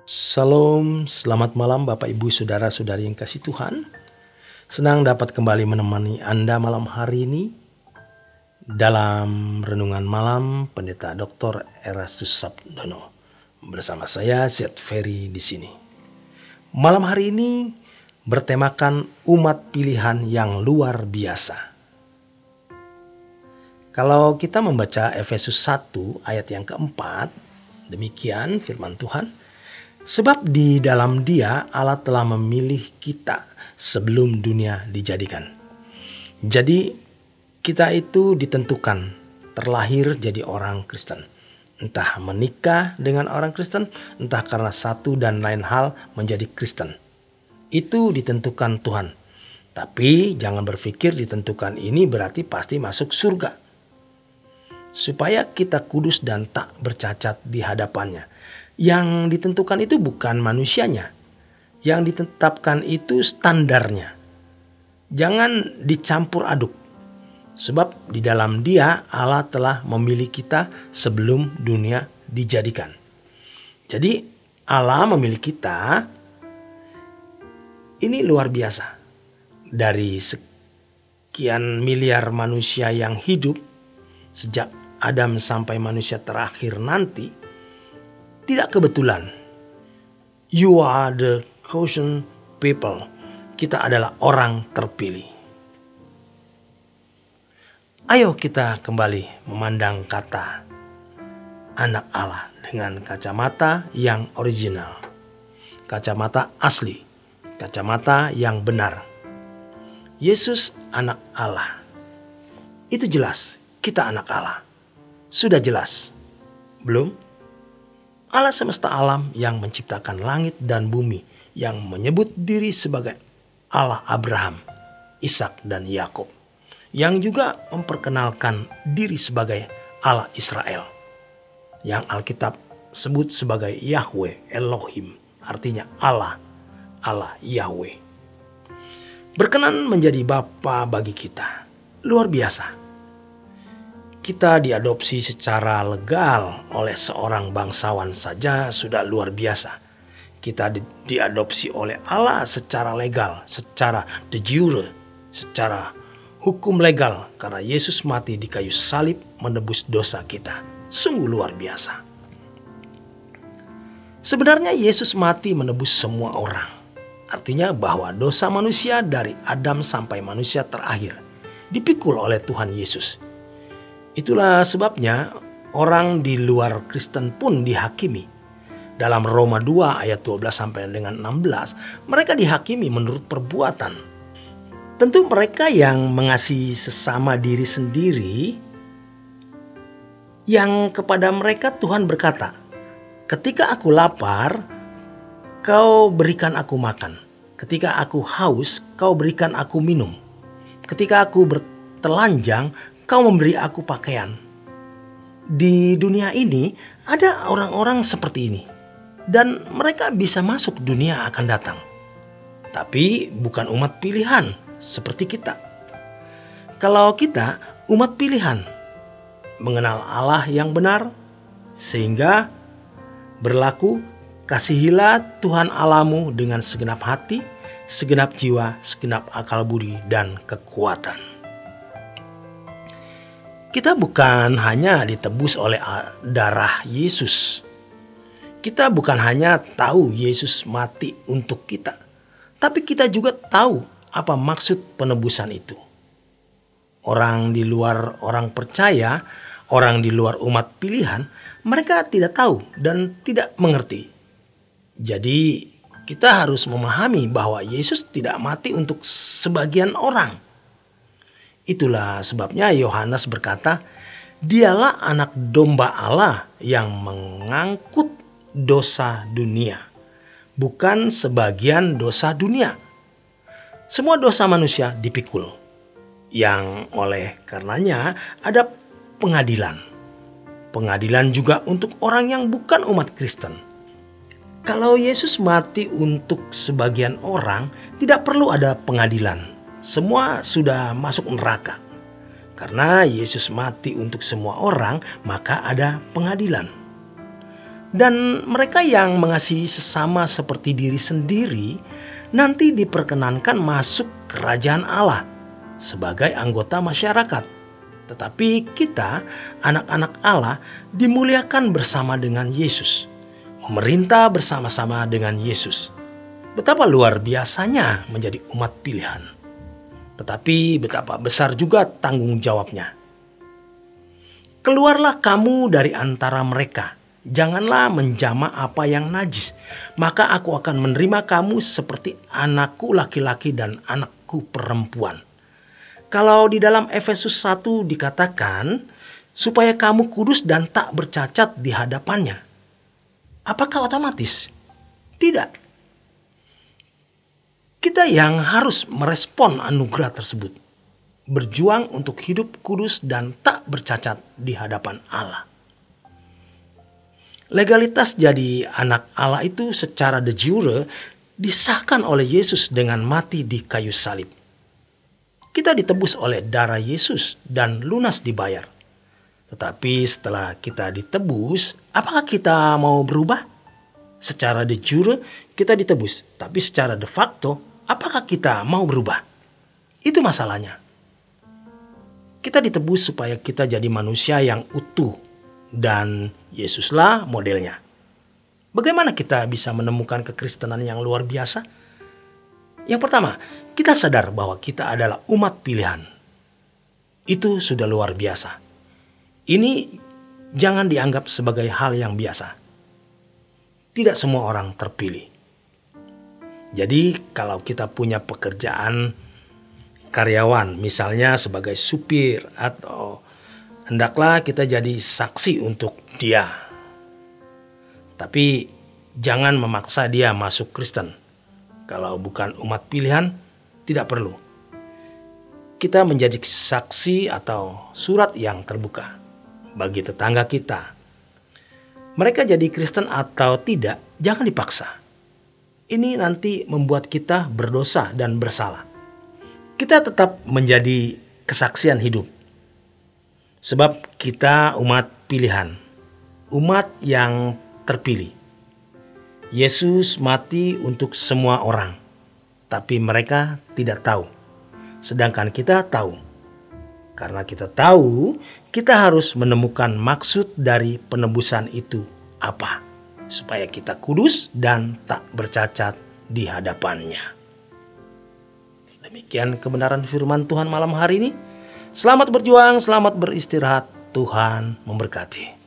Salam, selamat malam Bapak Ibu Saudara-saudari yang kasih Tuhan. Senang dapat kembali menemani Anda malam hari ini dalam renungan malam Pendeta Dr. Erastus Sabdono. Bersama saya Zed Ferry di sini. Malam hari ini bertemakan umat pilihan yang luar biasa. Kalau kita membaca Efesus 1 ayat yang keempat, demikian firman Tuhan. Sebab di dalam Dia Allah telah memilih kita sebelum dunia dijadikan. Jadi kita itu ditentukan terlahir jadi orang Kristen. Entah menikah dengan orang Kristen, entah karena satu dan lain hal menjadi Kristen. Itu ditentukan Tuhan. Tapi jangan berpikir ditentukan ini berarti pasti masuk surga. Supaya kita kudus dan tak bercacat di hadapannya. Yang ditentukan itu bukan manusianya. Yang ditetapkan itu standarnya. Jangan dicampur aduk. Sebab di dalam Dia Allah telah memilih kita sebelum dunia dijadikan. Jadi Allah memilih kita ini luar biasa. Dari sekian miliar manusia yang hidup sejak Adam sampai manusia terakhir nanti, tidak kebetulan. You are the chosen people. Kita adalah orang terpilih. Ayo kita kembali memandang kata anak Allah dengan kacamata yang original. Kacamata asli. Kacamata yang benar. Yesus anak Allah. Itu jelas, kita anak Allah. Sudah jelas. Belum? Allah semesta alam yang menciptakan langit dan bumi, yang menyebut diri sebagai Allah Abraham, Ishak dan Yakub, yang juga memperkenalkan diri sebagai Allah Israel, yang Alkitab sebut sebagai Yahweh Elohim, artinya Allah, Allah Yahweh. Berkenan menjadi Bapa bagi kita. Luar biasa. Kita diadopsi secara legal oleh seorang bangsawan saja sudah luar biasa. Kita diadopsi oleh Allah secara legal, secara de jure, secara hukum legal. Karena Yesus mati di kayu salib menebus dosa kita. Sungguh luar biasa. Sebenarnya Yesus mati menebus semua orang. Artinya bahwa dosa manusia dari Adam sampai manusia terakhir dipikul oleh Tuhan Yesus. Itulah sebabnya orang di luar Kristen pun dihakimi. Dalam Roma 2 ayat 12 sampai dengan 16, mereka dihakimi menurut perbuatan. Tentu mereka yang mengasihi sesama diri sendiri, yang kepada mereka Tuhan berkata, ketika aku lapar, kau berikan aku makan. Ketika aku haus, kau berikan aku minum. Ketika aku bertelanjang, kau memberi aku pakaian. Di dunia ini ada orang-orang seperti ini. Dan mereka bisa masuk dunia akan datang. Tapi bukan umat pilihan seperti kita. Kalau kita umat pilihan. Mengenal Allah yang benar. Sehingga berlaku kasihilah Tuhan Allahmu dengan segenap hati, segenap jiwa, segenap akal budi dan kekuatan. Kita bukan hanya ditebus oleh darah Yesus. Kita bukan hanya tahu Yesus mati untuk kita. Tapi kita juga tahu apa maksud penebusan itu. Orang di luar orang percaya, orang di luar umat pilihan, mereka tidak tahu dan tidak mengerti. Jadi kita harus memahami bahwa Yesus tidak mati untuk sebagian orang. Itulah sebabnya Yohanes berkata, Dialah anak domba Allah yang mengangkut dosa dunia, bukan sebagian dosa dunia. Semua dosa manusia dipikul, yang oleh karenanya ada pengadilan. Pengadilan juga untuk orang yang bukan umat Kristen. Kalau Yesus mati untuk sebagian orang, tidak perlu ada pengadilan. Semua sudah masuk neraka. Karena Yesus mati untuk semua orang, maka ada pengadilan. Dan mereka yang mengasihi sesama seperti diri sendiri nanti diperkenankan masuk kerajaan Allah sebagai anggota masyarakat. Tetapi kita, anak-anak Allah, dimuliakan bersama dengan Yesus, memerintah bersama-sama dengan Yesus. Betapa luar biasanya menjadi umat pilihan. Tetapi betapa besar juga tanggung jawabnya. Keluarlah kamu dari antara mereka. Janganlah menjamah apa yang najis. Maka aku akan menerima kamu seperti anakku laki-laki dan anakku perempuan. Kalau di dalam Efesus 1 dikatakan, supaya kamu kudus dan tak bercacat di hadapannya. Apakah otomatis? Tidak. Kita yang harus merespon anugerah tersebut. Berjuang untuk hidup kudus dan tak bercacat di hadapan Allah. Legalitas jadi anak Allah itu secara de jure disahkan oleh Yesus dengan mati di kayu salib. Kita ditebus oleh darah Yesus dan lunas dibayar. Tetapi setelah kita ditebus, apakah kita mau berubah? Secara de jure kita ditebus, tapi secara de facto apakah kita mau berubah? Itu masalahnya. Kita ditebus supaya kita jadi manusia yang utuh. Dan Yesuslah modelnya. Bagaimana kita bisa menemukan kekristenan yang luar biasa? Yang pertama, kita sadar bahwa kita adalah umat pilihan. Itu sudah luar biasa. Ini jangan dianggap sebagai hal yang biasa. Tidak semua orang terpilih. Jadi kalau kita punya pekerjaan karyawan, misalnya sebagai supir, atau hendaklah kita jadi saksi untuk dia. Tapi jangan memaksa dia masuk Kristen. Kalau bukan umat pilihan, tidak perlu. Kita menjadi saksi atau surat yang terbuka bagi tetangga kita. Mereka jadi Kristen atau tidak, jangan dipaksa. Ini nanti membuat kita berdosa dan bersalah. Kita tetap menjadi kesaksian hidup. Sebab kita umat pilihan. Umat yang terpilih. Yesus mati untuk semua orang. Tapi mereka tidak tahu. Sedangkan kita tahu. Karena kita tahu, kita harus menemukan maksud dari penebusan itu apa. Supaya kita kudus dan tak bercacat di hadapannya. Demikian kebenaran firman Tuhan malam hari ini. Selamat berjuang, selamat beristirahat. Tuhan memberkati.